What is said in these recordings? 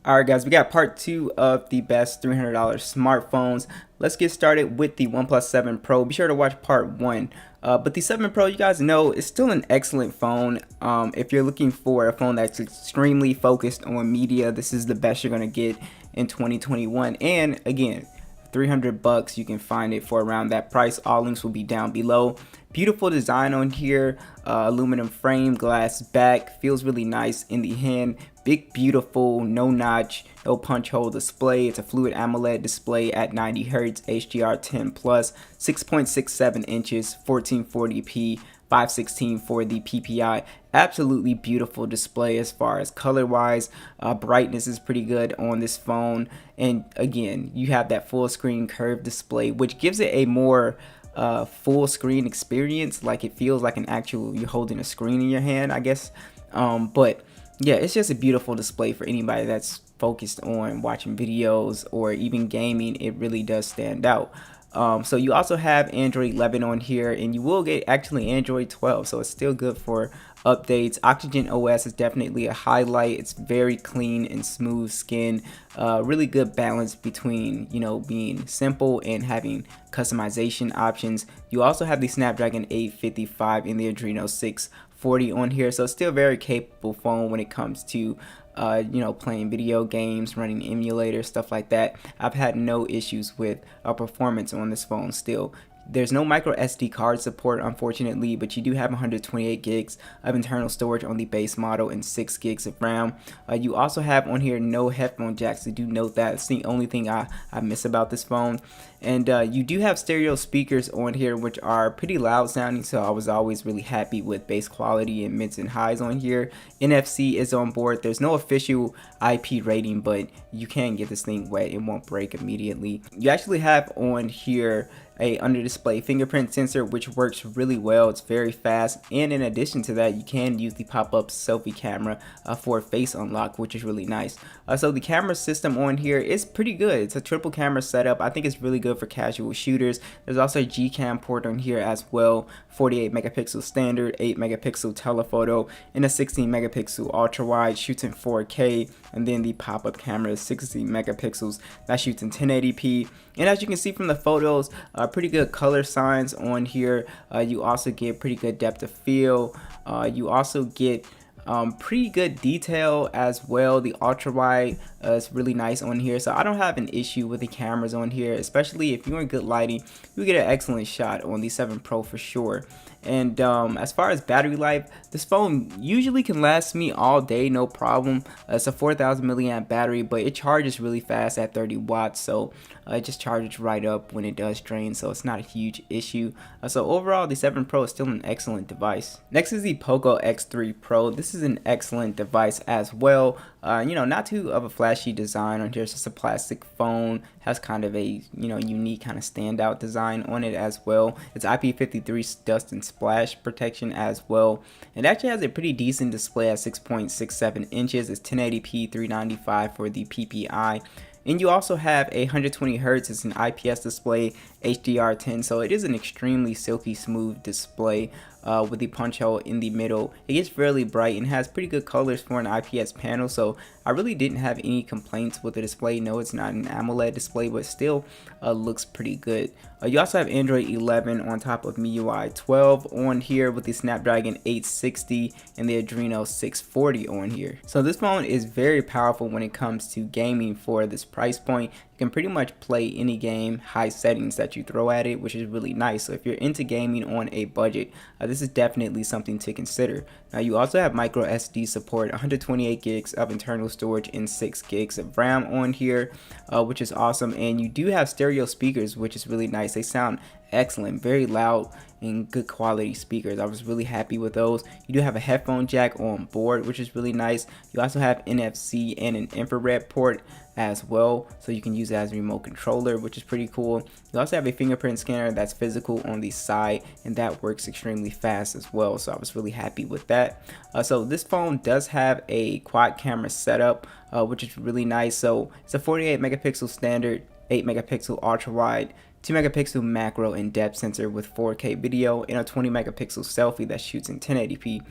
Alright guys, we got part 2 of the best $300 smartphones. Let's get started with the OnePlus 7 Pro. Be sure to watch part 1. But the 7 Pro, you guys know, is still an excellent phone. If you're looking for a phone that's extremely focused on media, this is the best you're going to get in 2021. And again, 300 bucks, you can find it for around that price. All links will be down below. Beautiful design on here, aluminum frame, glass back, feels really nice in the hand. Big, beautiful, no notch, no punch hole display. It's a fluid AMOLED display at 90 Hz, HDR10 plus, 6.67 inches, 1440p, 516 for the PPI. Absolutely beautiful display as far as color wise. Brightness is pretty good on this phone, and again, you have that full screen curved display, which gives it a more full screen experience. Like, it feels like an actual, you're holding a screen in your hand, I guess. But yeah, it's just a beautiful display for anybody that's focused on watching videos or even gaming. It really does stand out. So you also have Android 11 on here, and you will get actually Android 12, so it's still good for updates. Oxygen OS is definitely a highlight. It's very clean and smooth skin. Really good balance between, you know, being simple and having customization options. You also have the Snapdragon 855 and the Adreno 640 on here, so it's still very capable phone when it comes to you know, playing video games, running emulators, stuff like that. I've had no issues with performance on this phone still. There's no micro SD card support, unfortunately, but you do have 128 gigs of internal storage on the base model and 6 gigs of RAM. You also have on here no headphone jacks, so do note that. It's the only thing I miss about this phone. And you do have stereo speakers on here, which are pretty loud sounding, so I was always really happy with bass quality and mids and highs on here. NFC is on board. There's no official IP rating, but you can get this thing wet. It won't break immediately. You actually have on here a under display fingerprint sensor, which works really well. It's very fast, and in addition to that, you can use the pop-up selfie camera for face unlock, which is really nice. So the camera system on here is pretty good. It's a triple camera setup. I think it's really good for casual shooters. There's also a Gcam port on here as well, 48 megapixel standard, 8 megapixel telephoto, and a 16 megapixel ultra wide, shoots in 4K, and then the pop-up camera is 60 megapixels that shoots in 1080p. And as you can see from the photos, pretty good color signs on here. You also get pretty good depth of field. You also get pretty good detail as well. The ultra wide is really nice on here, so I don't have an issue with the cameras on here, especially if you're in good lighting. You get an excellent shot on the 7 Pro for sure. And as far as battery life, this phone usually can last me all day, no problem. It's a 4000 milliamp battery, but it charges really fast at 30 watts, so it just charges right up when it does drain, so it's not a huge issue. So overall, the 7 Pro is still an excellent device. Next is the POCO X3 Pro. This is an excellent device as well. You know, not too of a flashy design on here. It's just a plastic phone, has kind of a, you know, unique kind of standout design on it as well. It's IP53 dust and splash protection as well. It actually has a pretty decent display at 6.67 inches. It's 1080p 395 for the PPI. And you also have a 120 Hz, it's an IPS display, HDR10, so it is an extremely silky smooth display with the punch hole in the middle. It gets fairly bright and has pretty good colors for an IPS panel, so I really didn't have any complaints with the display. No, it's not an AMOLED display, but still looks pretty good. You also have Android 11 on top of MIUI 12 on here with the Snapdragon 860 and the Adreno 640 on here. So this phone is very powerful when it comes to gaming for this price point. You can pretty much play any game, high settings that you throw at it, which is really nice. So if you're into gaming on a budget, this is definitely something to consider. Now you also have micro SD support, 128 gigs of internal storage and 6 gigs of RAM on here, which is awesome. And you do have stereo speakers, which is really nice. They sound excellent, very loud and good quality speakers. I was really happy with those. You do have a headphone jack on board, which is really nice. You also have NFC and an infrared port as well, so you can use it as a remote controller, which is pretty cool. You also have a fingerprint scanner that's physical on the side, and that works extremely fast as well, so I was really happy with that. So this phone does have a quad camera setup, which is really nice. So it's a 48 megapixel standard, 8 megapixel ultra wide, 2 megapixel macro and depth sensor with 4K video, and a 20 megapixel selfie that shoots in 1080p.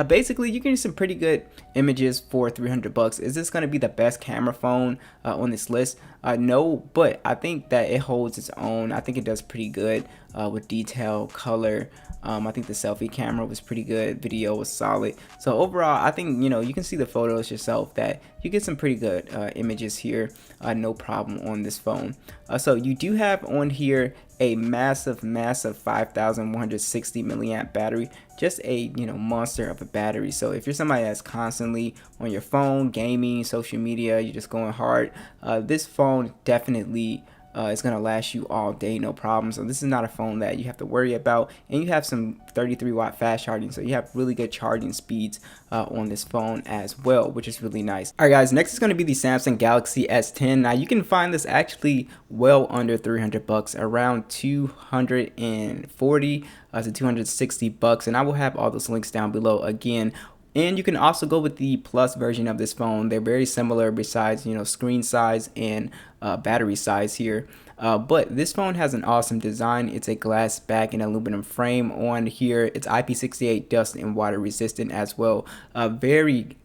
Basically, you can get some pretty good images for 300 bucks. Is this going to be the best camera phone on this list? No, but I think that it holds its own. I think it does pretty good with detail, color. I think the selfie camera was pretty good. Video was solid. So overall, I think, you know, you can see the photos yourself that you get some pretty good images here. No problem on this phone. So you do have on here a massive 5160 milliamp battery, just a, you know, monster of a battery. So if you're somebody that's constantly on your phone, gaming, social media, you're just going hard, this phone definitely it's gonna last you all day, no problem. So this is not a phone that you have to worry about, and you have some 33-watt fast charging, so you have really good charging speeds on this phone as well, which is really nice. All right, guys, next is going to be the Samsung Galaxy S10. Now you can find this actually well under 300 bucks, around 240 to 260 bucks, and I will have all those links down below again. And you can also go with the Plus version of this phone. They're very similar besides, you know, screen size and battery size here. But this phone has an awesome design. It's a glass back and aluminum frame on here. It's IP68 dust and water resistant as well. Very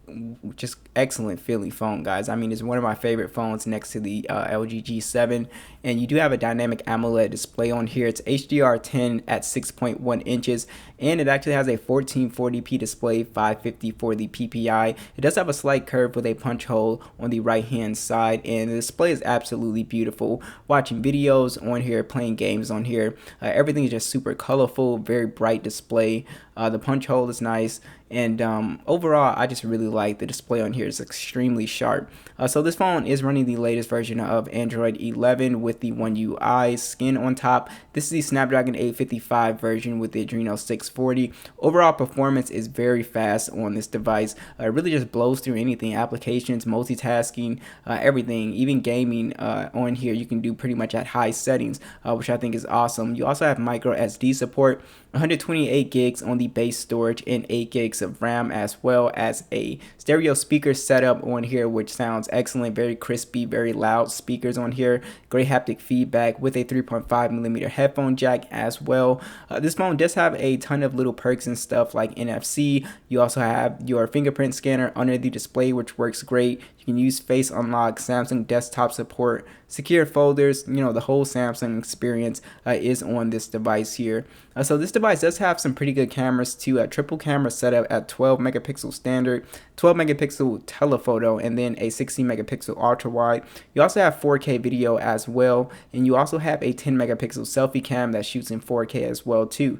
just excellent feeling phone, guys. I mean, it's one of my favorite phones next to the LG G7. And you do have a dynamic AMOLED display on here. It's HDR10 at 6.1 inches, and it actually has a 1440p display, 550 for the PPI. It does have a slight curve with a punch hole on the right hand side, and the display is absolutely beautiful. Watching videos on here, playing games on here, everything is just super colorful, very bright display. The punch hole is nice, and overall I just really like the display on here. It's extremely sharp. So this phone is running the latest version of Android 11 with the One UI skin on top. This is the Snapdragon 855 version with the Adreno 640. Overall performance is very fast on this device. It really just blows through anything, applications, multitasking, everything, even gaming on here you can do pretty much at high settings, which I think is awesome. You also have micro SD support, 128 gigs on the base storage, and 8 gigs of RAM, as well as a stereo speaker setup on here, which sounds excellent. Very crispy, very loud speakers on here. Great haptic feedback with a 3.5mm headphone jack as well. This phone does have a ton of little perks and stuff like NFC. You also have your fingerprint scanner under the display, which works great. You can use Face Unlock, Samsung desktop support, secure folders. You know, the whole Samsung experience is on this device here. So this device does have some pretty good cameras too. A triple camera setup at 12 megapixel standard, 12 megapixel telephoto, and then a 16 megapixel ultra wide. You also have 4K video as well, and you also have a 10 megapixel selfie cam that shoots in 4K as well too.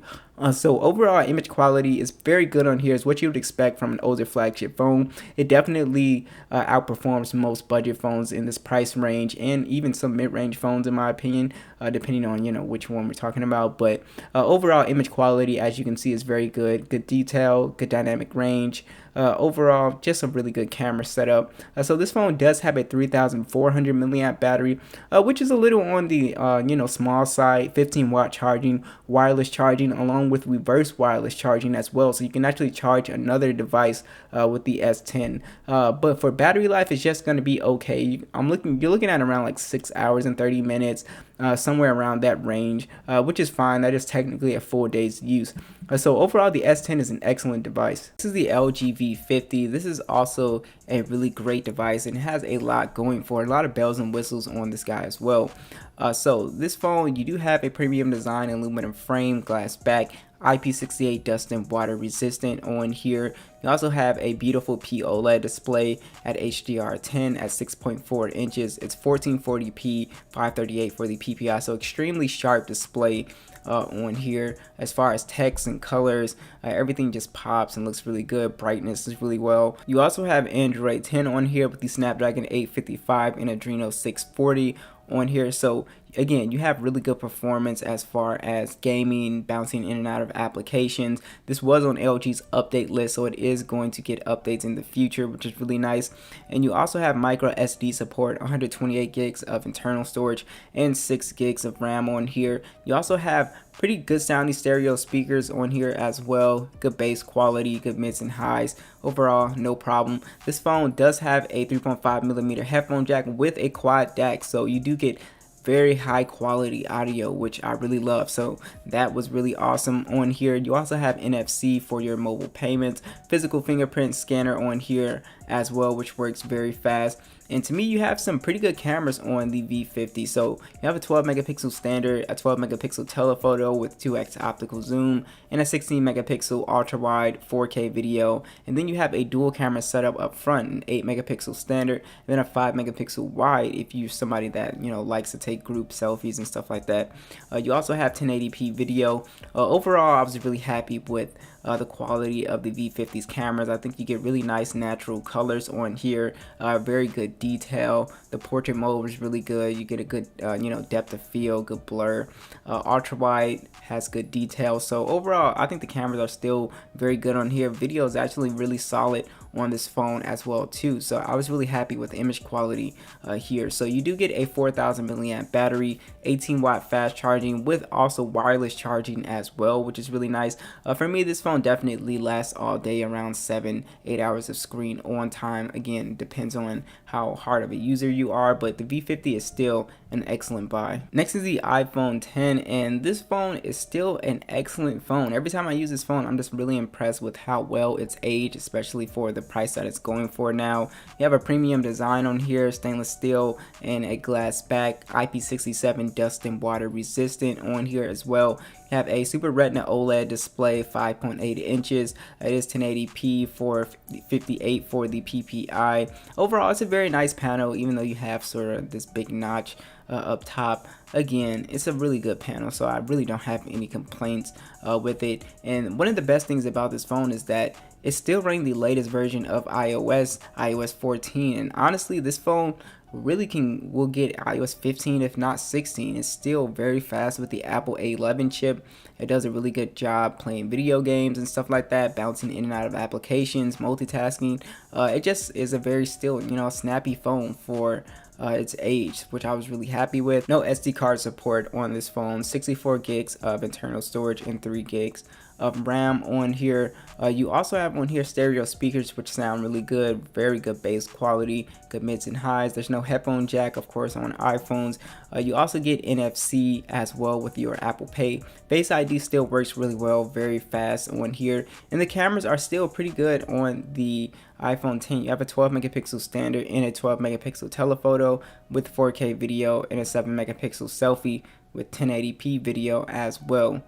So overall image quality is very good on here. Is what you would expect from an older flagship phone. It definitely outperforms most budget phones in this price range, and even some mid-range phones in my opinion, depending on, you know, which one we're talking about. But overall image quality, as you can see, is very good. Good detail, good dynamic range. Overall, just a really good camera setup. So this phone does have a 3,400 milliamp battery, which is a little on the you know, small side. 15-watt charging, wireless charging, along with reverse wireless charging as well. So you can actually charge another device with the S10. But for battery life, it's just going to be okay. You're looking at around like 6 hours and 30 minutes. Somewhere around that range, which is fine. That is technically a full day's use. So overall, the S10 is an excellent device. This is the LG V50. This is also a really great device, and it has a lot going for it. A lot of bells and whistles on this guy as well. So this phone, you do have a premium design, aluminum frame, glass back, IP68 dust and water resistant on here. You also have a beautiful OLED display at HDR10 at 6.4 inches. It's 1440p, 538 for the PPI, so extremely sharp display on here. As far as text and colors, everything just pops and looks really good. Brightness is really well. You also have Android 10 on here with the Snapdragon 855 and Adreno 640 on here. So again, you have really good performance as far as gaming, bouncing in and out of applications. This was on LG's update list, so it is going to get updates in the future, which is really nice. And you also have micro SD support, 128 gigs of internal storage, and 6 gigs of RAM on here. You also have pretty good sounding stereo speakers on here as well. Good bass quality, good mids and highs. Overall, no problem. This phone does have a 3.5mm headphone jack with a quad DAC, so you do get very high quality audio, which I really love. So that was really awesome on here. You also have NFC for your mobile payments, physical fingerprint scanner on here as well, which works very fast. And to me, you have some pretty good cameras on the V50. So you have a 12 megapixel standard, a 12 megapixel telephoto with 2x optical zoom, and a 16 megapixel ultra wide 4K video. And then you have a dual camera setup up front, an 8 megapixel standard, and then a 5 megapixel wide if you're somebody that likes to take group selfies and stuff like that. You also have 1080p video. Overall, I was really happy with the quality of the V50's cameras. I think you get really nice natural colors on here, very good detail. The portrait mode was really good. You get a good depth of field, good blur. Ultra wide has good detail. So overall, I think the cameras are still very good on here. Video is actually really solid on this phone as well too. So I was really happy with the image quality here. So you do get a 4,000 milliamp battery, 18 watt fast charging with also wireless charging as well, which is really nice. For me, this phone definitely lasts all day, around 7-8 hours of screen on time. Again, depends on how hard of a user you are, but the V50 is still an excellent buy. Next is the iPhone 10, and this phone is still an excellent phone. Every time I use this phone, I'm just really impressed with how well it's aged, especially for the price that it's going for now. You have a premium design on here, stainless steel and a glass back, IP67 dust and water resistant on here as well. You have a Super Retina OLED display, 5.8 inches. It is 1080p for 58 for the PPI. Overall, it's a very nice panel, even though you have sort of this big notch up top. Again, it's a really good panel, so I really don't have any complaints with it. And one of the best things about this phone is that it's still running the latest version of iOS 14. And honestly, this phone really will get iOS 15 if not 16. It's still very fast with the Apple A11 chip. It does a really good job playing video games and stuff like that, bouncing in and out of applications, multitasking. It just is a very still snappy phone for its age, which I was really happy with. No SD card support on this phone, 64 gigs of internal storage and 3 gigs of RAM on here. You also have on here stereo speakers, which sound really good, very good bass quality, good mids and highs. There's no headphone jack, of course, on iPhones. You also get NFC as well with your Apple Pay. Face ID still works really well, very fast on here, and the cameras are still pretty good on the iPhone 10. You have a 12 megapixel standard and a 12 megapixel telephoto with 4K video and a 7 megapixel selfie with 1080p video as well.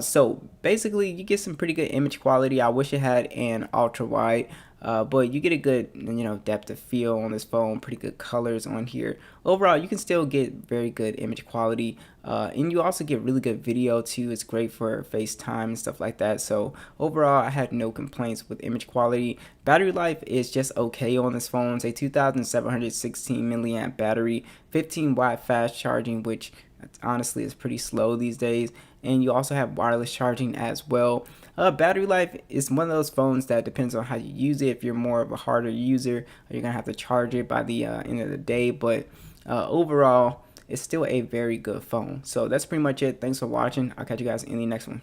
So basically you get some pretty good image quality. I wish it had an ultra wide, but you get a good depth of field on this phone, pretty good colors on here. Overall, you can still get very good image quality, and you also get really good video too. It's great for FaceTime and stuff like that. So overall, I had no complaints with image quality. Battery life is just okay on this phone. It's a 2,716 milliamp battery, 15 watt fast charging, which honestly is pretty slow these days. And you also have wireless charging as well. Battery life is one of those phones that depends on how you use it. If you're more of a harder user, you're gonna have to charge it by the end of the day, but overall it's still a very good phone. So that's pretty much it. Thanks for watching. I'll catch you guys in the next one.